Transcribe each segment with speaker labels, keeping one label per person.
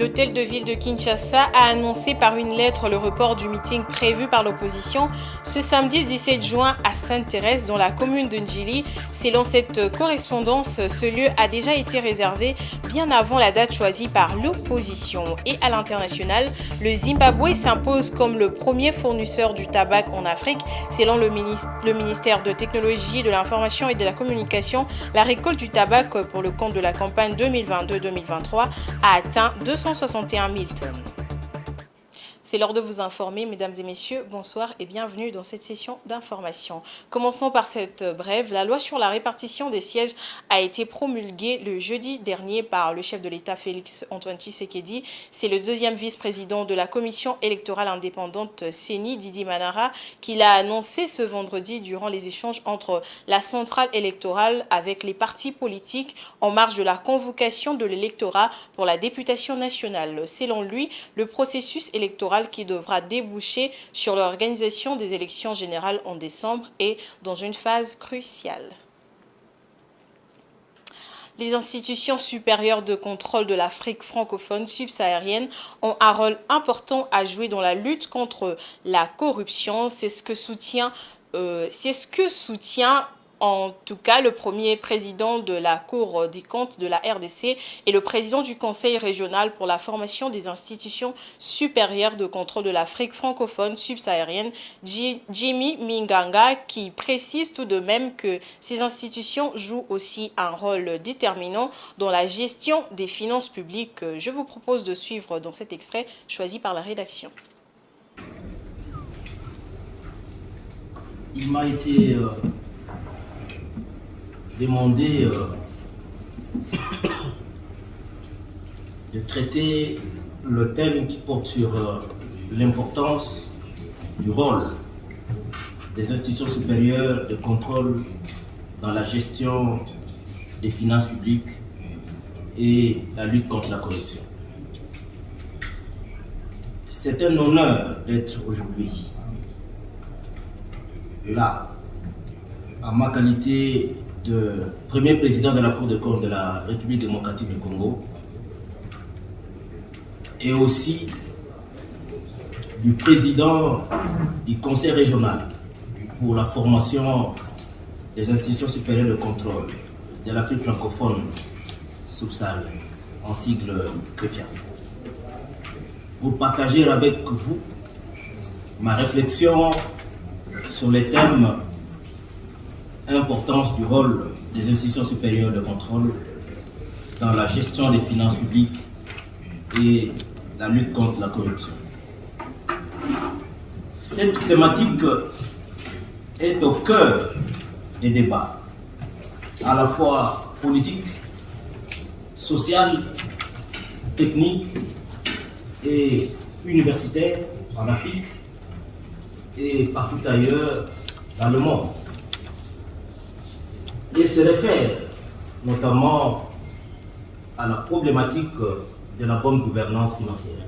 Speaker 1: l'hôtel de ville de Kinshasa a annoncé par une lettre le report du meeting prévu par l'opposition ce samedi 17 juin à Sainte-Thérèse dans la commune de Ndjili. Selon cette correspondance, ce lieu a déjà été réservé bien avant la date choisie par l'opposition. Et à l'international, le Zimbabwe s'impose comme le premier fournisseur du tabac en Afrique. Selon le ministère de Technologie, de l'Information et de la Communication, la récolte du tabac pour le compte de la campagne 2022-2023 a atteint 261 000 tonnes. C'est l'heure de vous informer, mesdames et messieurs. Bonsoir et bienvenue dans cette session d'information. Commençons par cette brève. La loi sur la répartition des sièges a été promulguée le jeudi dernier par le chef de l'État Félix Antoine Tshisekedi. C'est le deuxième vice-président de la commission électorale indépendante CENI, Didi Manara, qui l'a annoncé ce vendredi durant les échanges entre la centrale électorale avec les partis politiques en marge de la convocation de l'électorat pour la députation nationale. Selon lui, le processus électoral qui devra déboucher sur l'organisation des élections générales en décembre est dans une phase cruciale. Les institutions supérieures de contrôle de l'Afrique francophone subsaharienne ont un rôle important à jouer dans la lutte contre la corruption. C'est ce que soutient en tout cas le premier président de la Cour des comptes de la RDC et le président du Conseil régional pour la formation des institutions supérieures de contrôle de l'Afrique francophone subsaharienne, Jimmy Minganga, qui précise tout de même que ces institutions jouent aussi un rôle déterminant dans la gestion des finances publiques. Je vous propose de suivre dans cet extrait choisi par la rédaction.
Speaker 2: Il m'a été demandé de traiter le thème qui porte sur l'importance du rôle des institutions supérieures de contrôle dans la gestion des finances publiques et la lutte contre la corruption. C'est un honneur d'être aujourd'hui là, à ma qualité de premier président de la Cour des comptes de la République démocratique du Congo et aussi du président du Conseil régional pour la formation des institutions supérieures de contrôle de l'Afrique francophone subsaharienne, en sigle CREFIAF, pour partager avec vous ma réflexion sur les thèmes importance du rôle des institutions supérieures de contrôle dans la gestion des finances publiques et la lutte contre la corruption. Cette thématique est au cœur des débats, à la fois politiques, sociaux, techniques et universitaires en Afrique et partout ailleurs dans le monde. Il se réfère notamment à la problématique de la bonne gouvernance financière.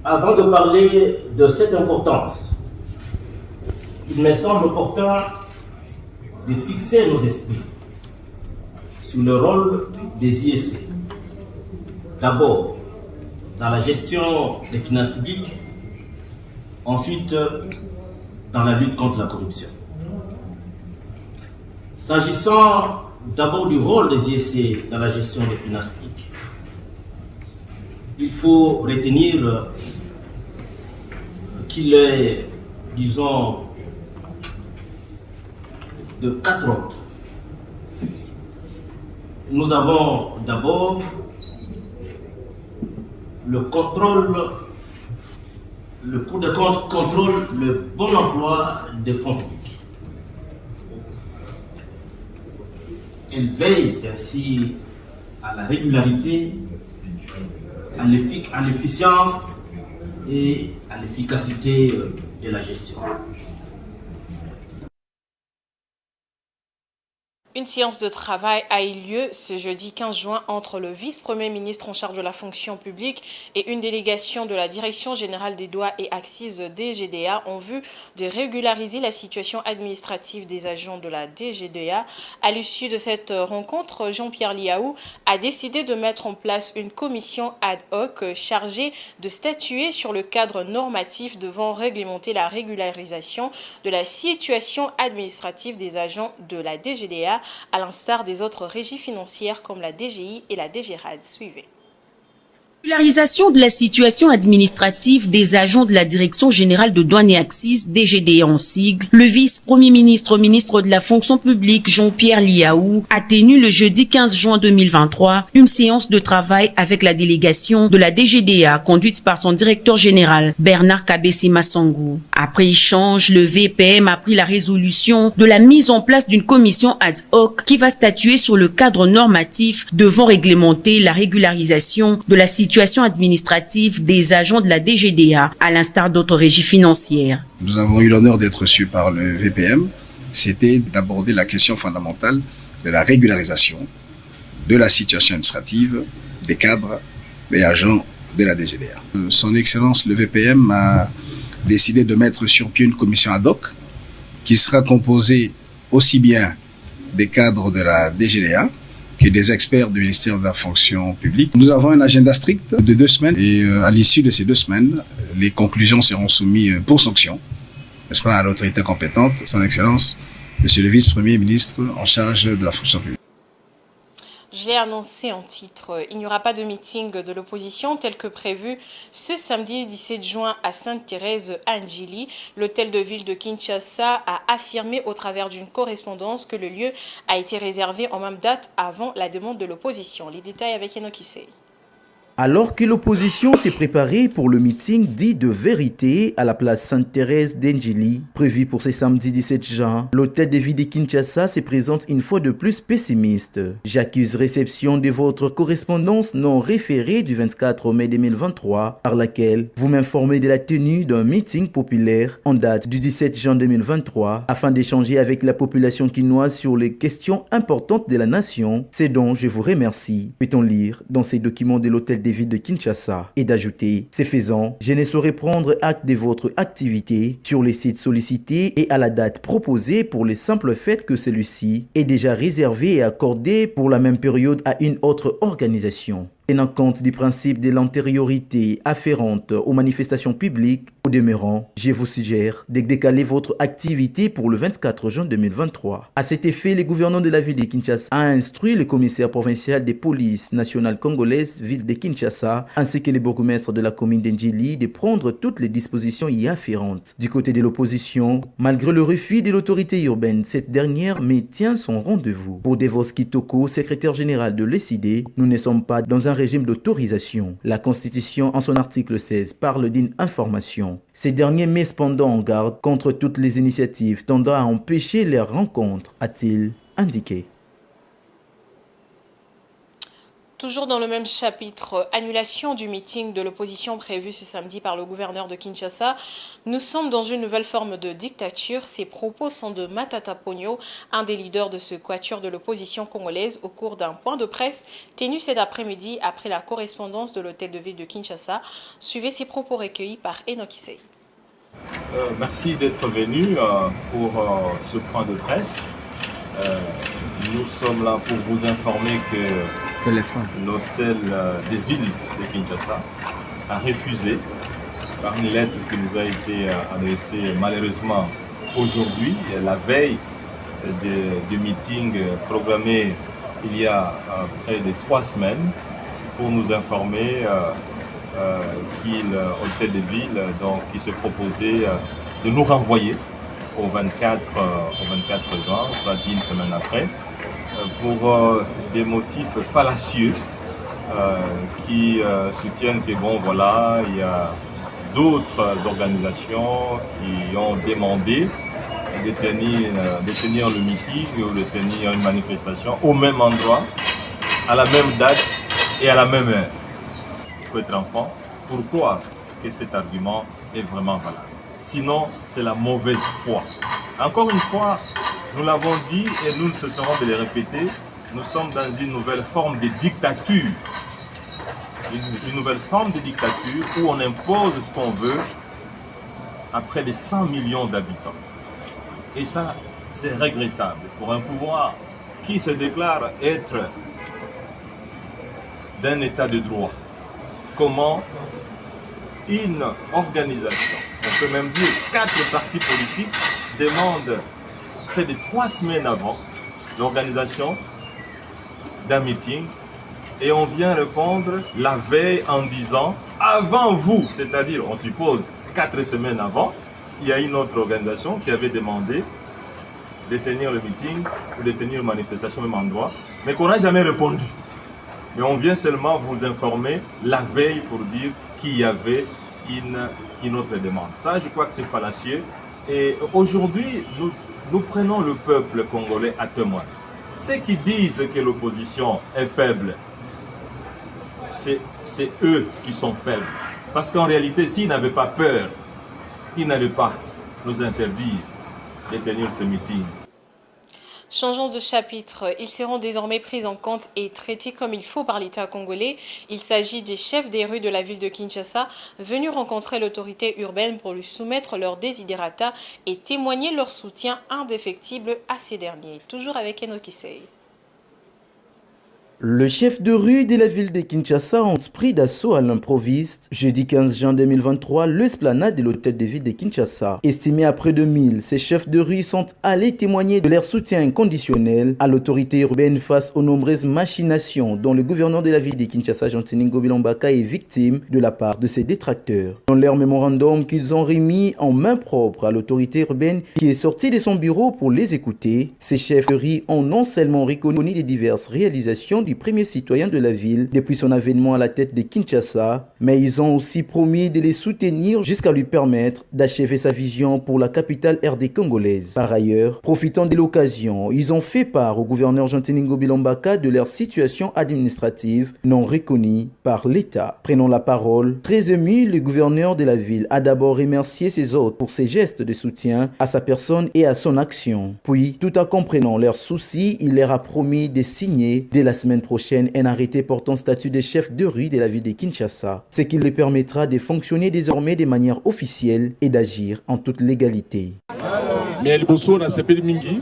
Speaker 2: Avant de parler de cette importance, il me semble opportun de fixer nos esprits sur le rôle des IEC. D'abord, dans la gestion des finances publiques, ensuite, dans la lutte contre la corruption. S'agissant d'abord du rôle des IEC dans la gestion des finances publiques, il faut retenir qu'il est, disons, de 4 ordres. Nous avons d'abord le contrôle, le Cour des comptes contrôle le bon emploi des fonds publics. Elle veille ainsi à la régularité, à l'efficience et à l'efficacité de la gestion.
Speaker 1: Une séance de travail a eu lieu ce jeudi 15 juin entre le vice-premier ministre en charge de la fonction publique et une délégation de la Direction générale des douanes et accises DGDA en vue de régulariser la situation administrative des agents de la DGDA. À l'issue de cette rencontre, Jean-Pierre Liaou a décidé de mettre en place une commission ad hoc chargée de statuer sur le cadre normatif devant réglementer la régularisation de la situation administrative des agents de la DGDA, à l'instar des autres régies financières comme la DGI et la DGRAD. Suivez.
Speaker 3: Régularisation de la situation administrative des agents de la Direction générale de douane et accises, DGDA en sigle, le vice-premier ministre, ministre de la fonction publique, Jean-Pierre Liaou, a tenu le jeudi 15 juin 2023 une séance de travail avec la délégation de la DGDA conduite par son directeur général, Bernard Kabessi Massangou. Après échange, le VPM a pris la résolution de la mise en place d'une commission ad hoc qui va statuer sur le cadre normatif devant réglementer la régularisation de la situation administrative des agents de la DGDA, à l'instar d'autres régies financières.
Speaker 4: Nous avons eu l'honneur d'être reçus par le VPM. C'était d'aborder la question fondamentale de la régularisation de la situation administrative des cadres et agents de la DGDA. Son Excellence le VPM a décidé de mettre sur pied une commission ad hoc qui sera composée aussi bien des cadres de la DGDA que des experts du ministère de la fonction publique. Nous avons un agenda strict de 2 semaines et à l'issue de ces 2 semaines, les conclusions seront soumises pour sanction, n'est-ce pas, à l'autorité compétente, son Excellence, Monsieur le vice-premier ministre en charge de la fonction publique.
Speaker 1: Je l'ai annoncé en titre, il n'y aura pas de meeting de l'opposition tel que prévu ce samedi 17 juin à Sainte-Thérèse à Ndjili. L'hôtel de ville de Kinshasa a affirmé au travers d'une correspondance que le lieu a été réservé en même date avant la demande de l'opposition. Les détails avec Enoch Issei.
Speaker 5: Alors que l'opposition s'est préparée pour le meeting dit de vérité à la place Sainte-Thérèse d'Ndjili, prévu pour ce samedi 17 juin, l'hôtel de ville de Kinshasa se présente une fois de plus pessimiste. J'accuse réception de votre correspondance non référée du 24 mai 2023, par laquelle vous m'informez de la tenue d'un meeting populaire en date du 17 juin 2023, afin d'échanger avec la population quinoise sur les questions importantes de la nation, c'est dont je vous remercie. Peut-on lire dans ces documents de l'hôtel de ville de Kinshasa et d'ajouter, ce faisant, je ne saurais prendre acte de votre activité sur les sites sollicités et à la date proposée pour le simple fait que celui-ci est déjà réservé et accordé pour la même période à une autre organisation. Tenant compte du principe de l'antériorité afférente aux manifestations publiques, au demeurant, je vous suggère de décaler votre activité pour le 24 juin 2023. À cet effet, le gouverneur de la ville de Kinshasa a instruit le commissaire provincial de police nationale congolaise, ville de Kinshasa, ainsi que les bourgmestres de la commune d'Ndjili de prendre toutes les dispositions y afférentes. Du côté de l'opposition, malgré le refus de l'autorité urbaine, cette dernière maintient son rendez-vous. Pour Devos Kitoko, secrétaire général de l'ECD, nous ne sommes pas dans un régime d'autorisation. La Constitution, en son article 16, parle d'une information. Ces derniers met cependant en garde contre toutes les initiatives tendant à empêcher les rencontres, a-t-il indiqué.
Speaker 1: Toujours dans le même chapitre, annulation du meeting de l'opposition prévu ce samedi par le gouverneur de Kinshasa. Nous sommes dans une nouvelle forme de dictature. Ces propos sont de Matata Pogno, un des leaders de ce quatuor de l'opposition congolaise, au cours d'un point de presse tenu cet après-midi après la correspondance de l'hôtel de ville de Kinshasa. Suivez ces propos recueillis par Enoch Issei.
Speaker 6: Merci d'être venu pour ce point de presse. Nous sommes là pour vous informer que l'hôtel des villes de Kinshasa a refusé, par une lettre qui nous a été adressée malheureusement aujourd'hui, la veille du meeting programmé il y a près de 3 semaines, pour nous informer qu'il hôtel des villes qui se proposait de nous renvoyer au 24 juin, soit une semaine après, pour des motifs fallacieux qui soutiennent que bon voilà, il y a d'autres organisations qui ont demandé de tenir le meeting ou de tenir une manifestation au même endroit, à la même date et à la même heure. Il faut être enfant pour croire que cet argument est vraiment valable. Sinon, c'est la mauvaise foi. Encore une fois, Nous l'avons dit et nous ne cesserons de le répéter, nous sommes dans une nouvelle forme de dictature. Une nouvelle forme de dictature où on impose ce qu'on veut à près de 100 millions d'habitants. Et ça, c'est regrettable pour un pouvoir qui se déclare être d'un état de droit. Comment une organisation, on peut même dire 4 partis politiques, demandent près de 3 semaines avant l'organisation d'un meeting et on vient répondre la veille en disant avant vous, c'est-à-dire on suppose 4 semaines avant, il y a une autre organisation qui avait demandé de tenir le meeting ou de tenir une manifestation au même endroit, mais qu'on n'a jamais répondu. Mais on vient seulement vous informer la veille pour dire qu'il y avait une autre demande. Ça, je crois que c'est fallacieux. Et aujourd'hui, nous prenons le peuple congolais à témoin. Ceux qui disent que l'opposition est faible, c'est eux qui sont faibles. Parce qu'en réalité, s'ils n'avaient pas peur, ils n'allaient pas nous interdire de tenir ce meeting.
Speaker 1: Changeons de chapitre. Ils seront désormais pris en compte et traités comme il faut par l'État congolais. Il s'agit des chefs des rues de la ville de Kinshasa venus rencontrer l'autorité urbaine pour lui soumettre leurs desiderata et témoigner leur soutien indéfectible à ces derniers. Toujours avec Eno Kisei.
Speaker 5: Le chef de rue de la ville de Kinshasa ont pris d'assaut à l'improviste jeudi 15 juin 2023 l'esplanade de l'hôtel de ville de Kinshasa. Estimé à près de 1000, ces chefs de rue sont allés témoigner de leur soutien inconditionnel à l'autorité urbaine face aux nombreuses machinations dont le gouverneur de la ville de Kinshasa, Jean-Tini Ngobi Lombaka, est victime de la part de ses détracteurs. Dans leur mémorandum qu'ils ont remis en main propre à l'autorité urbaine qui est sortie de son bureau pour les écouter, ces chefs de rue ont non seulement reconnu les diverses réalisations du premier citoyen de la ville depuis son avènement à la tête de Kinshasa, mais ils ont aussi promis de les soutenir jusqu'à lui permettre d'achever sa vision pour la capitale RD congolaise. Par ailleurs, profitant de l'occasion, ils ont fait part au gouverneur Jean-Tini Ngobi Lombaka de leur situation administrative non reconnue par l'État. Prenant la parole, très ému, le gouverneur de la ville a d'abord remercié ses hôtes pour ses gestes de soutien à sa personne et à son action. Puis, tout en comprenant leurs soucis, il leur a promis de signer dès la semaine prochaine un arrêté portant statut de chef de rue de la ville de Kinshasa, ce qui lui permettra de fonctionner désormais de manière officielle et d'agir en toute légalité.
Speaker 7: Mais le bosso na sepeli mingi,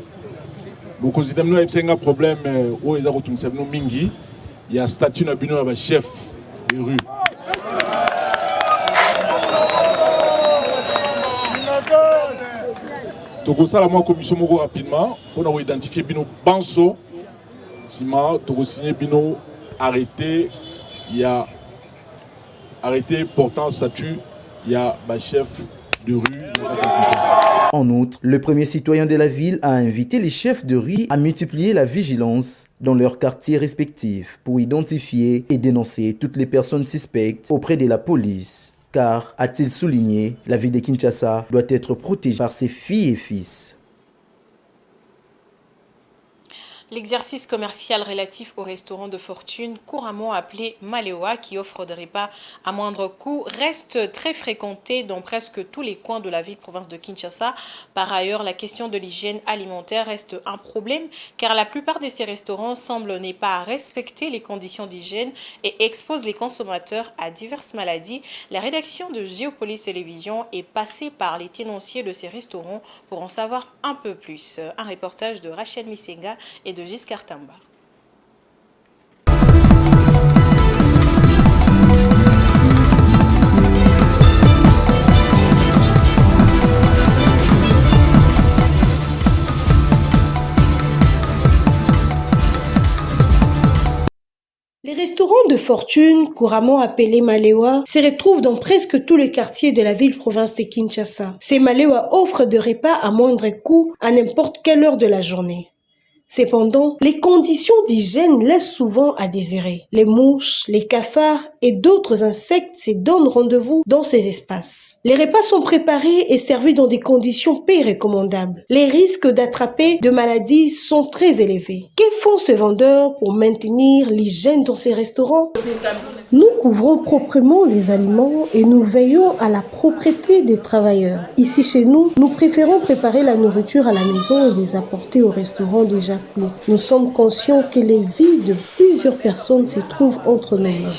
Speaker 7: beaucoup d'idamno a un problème où ils ont retrouvé mingi, il y a statut na bino na chef de rue. Donc ça la moi commission moko rapidement pour identifier bino banso. Sima, tu signé bino arrêté, il y a arrêté portant statut, il y a chef de rue.
Speaker 5: En outre, le premier citoyen de la ville a invité les chefs de rue à multiplier la vigilance dans leurs quartiers respectifs pour identifier et dénoncer toutes les personnes suspectes auprès de la police. Car, a-t-il souligné, la ville de Kinshasa doit être protégée par ses filles et fils.
Speaker 1: L'exercice commercial relatif au restaurant de fortune, couramment appelé Malewa, qui offre des repas à moindre coût, reste très fréquenté dans presque tous les coins de la ville-province de Kinshasa. Par ailleurs, la question de l'hygiène alimentaire reste un problème, car la plupart de ces restaurants semblent ne pas respecter les conditions d'hygiène et exposent les consommateurs à diverses maladies. La rédaction de Géopolis Télévision est passée par les tenanciers de ces restaurants pour en savoir un peu plus. Un reportage de Rachel Misenga et de Giscard Tamba.
Speaker 8: Les restaurants de fortune, couramment appelés Malewa, se retrouvent dans presque tous les quartiers de la ville-province de Kinshasa. Ces Malewa offrent des repas à moindre coût à n'importe quelle heure de la journée. Cependant, les conditions d'hygiène laissent souvent à désirer. Les mouches, les cafards et d'autres insectes se donnent rendez-vous dans ces espaces. Les repas sont préparés et servis dans des conditions peu recommandables. Les risques d'attraper de maladies sont très élevés. Que font ces vendeurs pour maintenir l'hygiène dans ces restaurants ? Nous couvrons proprement les aliments et nous veillons à la propreté des travailleurs. Ici chez nous, nous préférons préparer la nourriture à la maison et les apporter au restaurant déjà plein. Nous sommes conscients que les vies de plusieurs personnes se trouvent entre nos mains.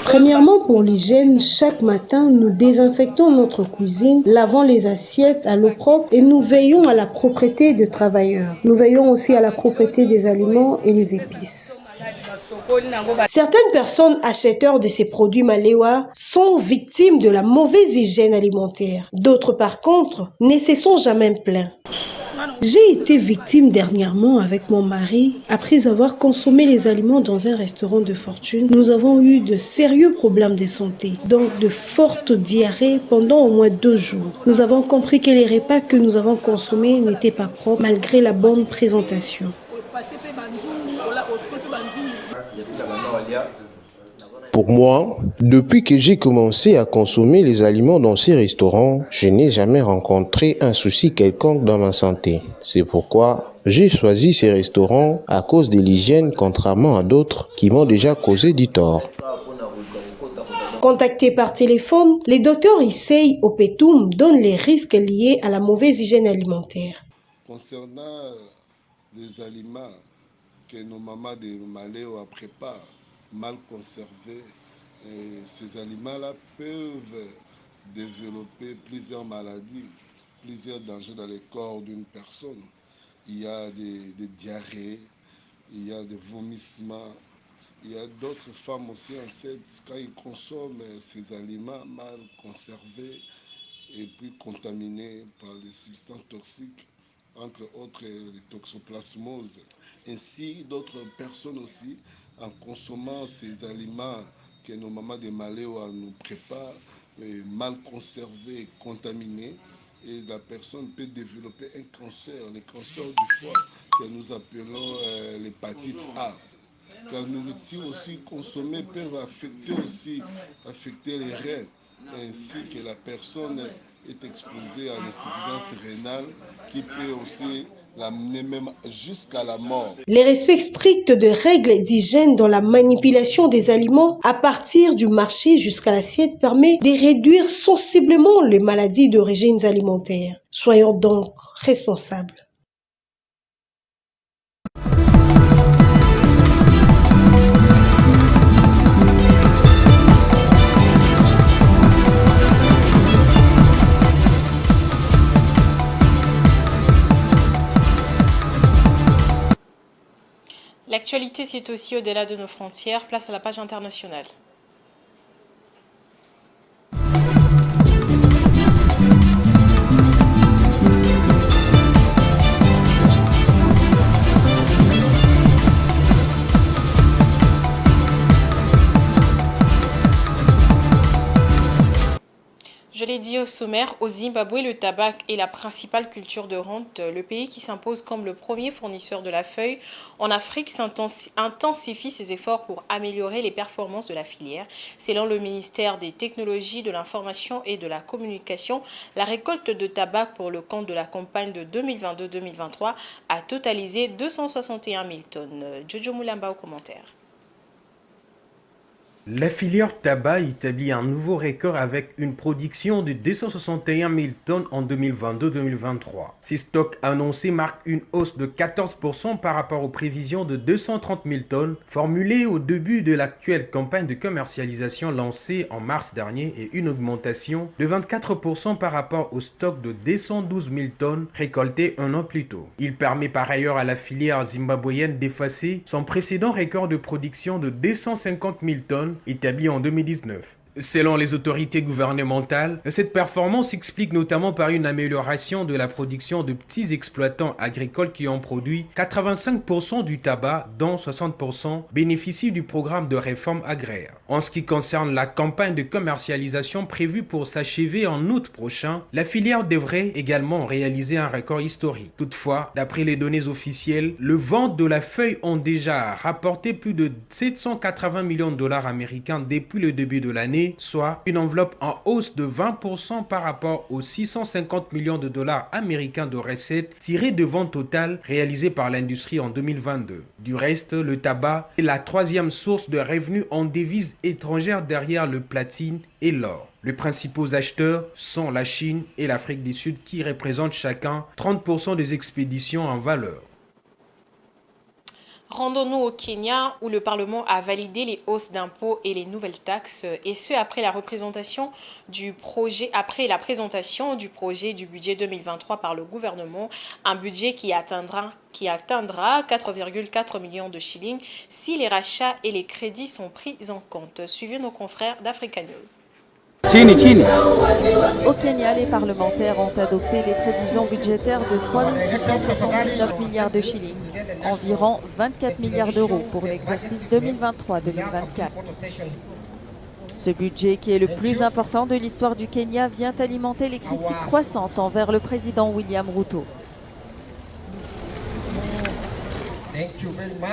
Speaker 8: Premièrement, pour l'hygiène, chaque matin, nous désinfectons notre cuisine, lavons les assiettes à l'eau propre et nous veillons à la propreté des travailleurs. Nous veillons aussi à la propreté des aliments et les épices. Certaines personnes acheteurs de ces produits Malewa sont victimes de la mauvaise hygiène alimentaire. D'autres, par contre, ne se sont jamais plaints. J'ai été victime dernièrement avec mon mari. Après avoir consommé les aliments dans un restaurant de fortune, nous avons eu de sérieux problèmes de santé, donc de fortes diarrhées pendant au moins 2 jours. Nous avons compris que les repas que nous avons consommés n'étaient pas propres malgré la bonne présentation.
Speaker 9: Pour moi, depuis que j'ai commencé à consommer les aliments dans ces restaurants, je n'ai jamais rencontré un souci quelconque dans ma santé. C'est pourquoi j'ai choisi ces restaurants à cause de l'hygiène, contrairement à d'autres qui m'ont déjà causé du tort.
Speaker 8: Contacté par téléphone, le docteur Issei Opetum donne les risques liés à la mauvaise hygiène alimentaire.
Speaker 10: Concernant les aliments que nos mamans de Malewa préparent, mal conservés, ces aliments-là peuvent développer plusieurs maladies, plusieurs dangers dans le corps d'une personne. Il y a des diarrhées, il y a des vomissements, il y a d'autres femmes aussi enceintes quand ils consomment ces aliments mal conservés et puis contaminés par des substances toxiques, entre autres les toxoplasmoses. Ainsi, d'autres personnes aussi, en consommant ces aliments que nos mamans de Malewa nous préparent, mal conservés, contaminés, et la personne peut développer un cancer, le cancer du foie, que nous appelons l'hépatite A. La nourriture aussi consommée peut affecter les reins, ainsi que la personne est exposée à l'insuffisance rénale qui peut aussi l'amener même jusqu'à la mort.
Speaker 8: Les respects stricts de règles d'hygiène dans la manipulation des aliments à partir du marché jusqu'à l'assiette permet de réduire sensiblement les maladies d'origine alimentaire. Soyons donc responsables.
Speaker 1: L'actualité, c'est aussi au-delà de nos frontières. Place à la page internationale. Je l'ai dit au sommaire, au Zimbabwe, le tabac est la principale culture de rente. Le pays qui s'impose comme le premier fournisseur de la feuille en Afrique intensifie ses efforts pour améliorer les performances de la filière. Selon le ministère des Technologies, de l'Information et de la Communication, la récolte de tabac pour le compte de la campagne de 2022-2023 a totalisé 261 000 tonnes. Jojo Moulamba au commentaire.
Speaker 11: La filière tabac établit un nouveau record avec une production de 261 000 tonnes en 2022-2023. Ces stocks annoncés marquent une hausse de 14% par rapport aux prévisions de 230 000 tonnes formulées au début de l'actuelle campagne de commercialisation lancée en mars dernier et une augmentation de 24% par rapport au stock de 212 000 tonnes récoltées un an plus tôt. Il permet par ailleurs à la filière zimbabwéenne d'effacer son précédent record de production de 250 000 tonnes établi en 2019. Selon les autorités gouvernementales, cette performance s'explique notamment par une amélioration de la production de petits exploitants agricoles qui ont produit 85% du tabac, dont 60% bénéficient du programme de réforme agraire. En ce qui concerne la campagne de commercialisation prévue pour s'achever en août prochain, la filière devrait également réaliser un record historique. Toutefois, d'après les données officielles, les ventes de la feuille ont déjà rapporté plus de 780 millions de dollars américains depuis le début de l'année, juillet, soit une enveloppe en hausse de 20% par rapport aux 650 millions de dollars américains de recettes tirées de ventes totales réalisées par l'industrie en 2022. Du reste, le tabac est la troisième source de revenus en devises étrangères derrière le platine et l'or. Les principaux acheteurs sont la Chine et l'Afrique du Sud qui représentent chacun 30% des expéditions en valeur.
Speaker 1: Rendons-nous au Kenya où le Parlement a validé les hausses d'impôts et les nouvelles taxes, et ce après la présentation du projet du budget 2023 par le gouvernement, un budget qui atteindra 4,4 millions de shillings si les rachats et les crédits sont pris en compte. Suivez nos confrères d'Africa News.
Speaker 12: Au Kenya, les parlementaires ont adopté les prévisions budgétaires de 3 679 milliards de shillings, environ 24 milliards d'euros pour l'exercice 2023-2024. Ce budget, qui est le plus important de l'histoire du Kenya, vient alimenter les critiques croissantes envers le président William Ruto.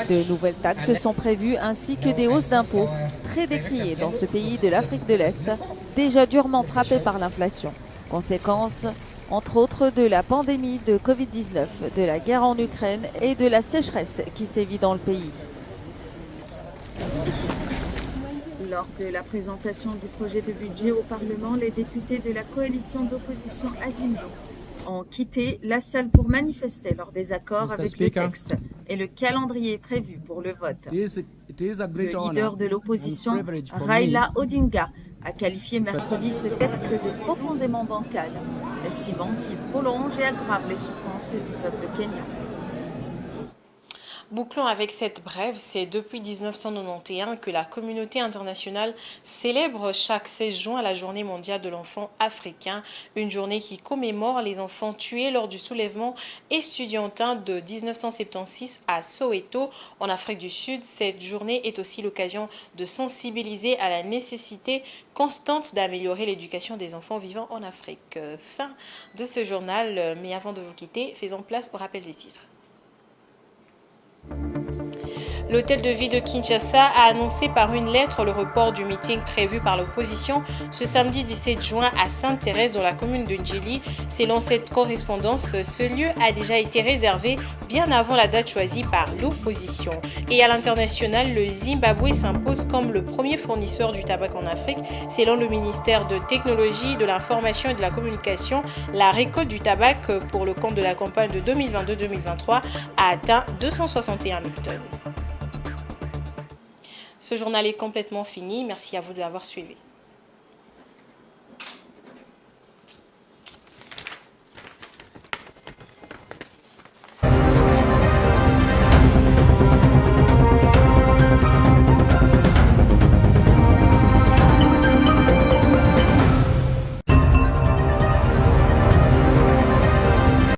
Speaker 12: De nouvelles taxes sont prévues ainsi que des hausses d'impôts très décriées dans ce pays de l'Afrique de l'Est, déjà durement frappé par l'inflation. Conséquence, entre autres, de la pandémie de Covid-19, de la guerre en Ukraine et de la sécheresse qui sévit dans le pays. Lors de la présentation du projet de budget au Parlement, les députés de la coalition d'opposition Azimio ont quitté la salle pour manifester leur désaccord avec le texte et le calendrier prévu pour le vote. Le leader de l'opposition, Raila Odinga, a qualifié mercredi ce texte de profondément bancal, estimant qu'il prolonge et aggrave les souffrances du peuple kenyan.
Speaker 1: Bouclons avec cette brève. C'est depuis 1991 que la communauté internationale célèbre chaque 16 juin la journée mondiale de l'enfant africain, une journée qui commémore les enfants tués lors du soulèvement estudiantin de 1976 à Soweto, en Afrique du Sud. Cette journée est aussi l'occasion de sensibiliser à la nécessité constante d'améliorer l'éducation des enfants vivant en Afrique. Fin de ce journal, mais avant de vous quitter, faisons place au rappel des titres. L'hôtel de ville de Kinshasa a annoncé par une lettre le report du meeting prévu par l'opposition ce samedi 17 juin à Sainte-Thérèse dans la commune de Ndjili. Selon cette correspondance, ce lieu a déjà été réservé bien avant la date choisie par l'opposition. Et à l'international, le Zimbabwe s'impose comme le premier fournisseur du tabac en Afrique. Selon le ministère de Technologie, de l'Information et de la Communication, la récolte du tabac pour le compte de la campagne de 2022-2023 a atteint 261 000 tonnes. Ce journal est complètement fini. Merci à vous de l'avoir suivi.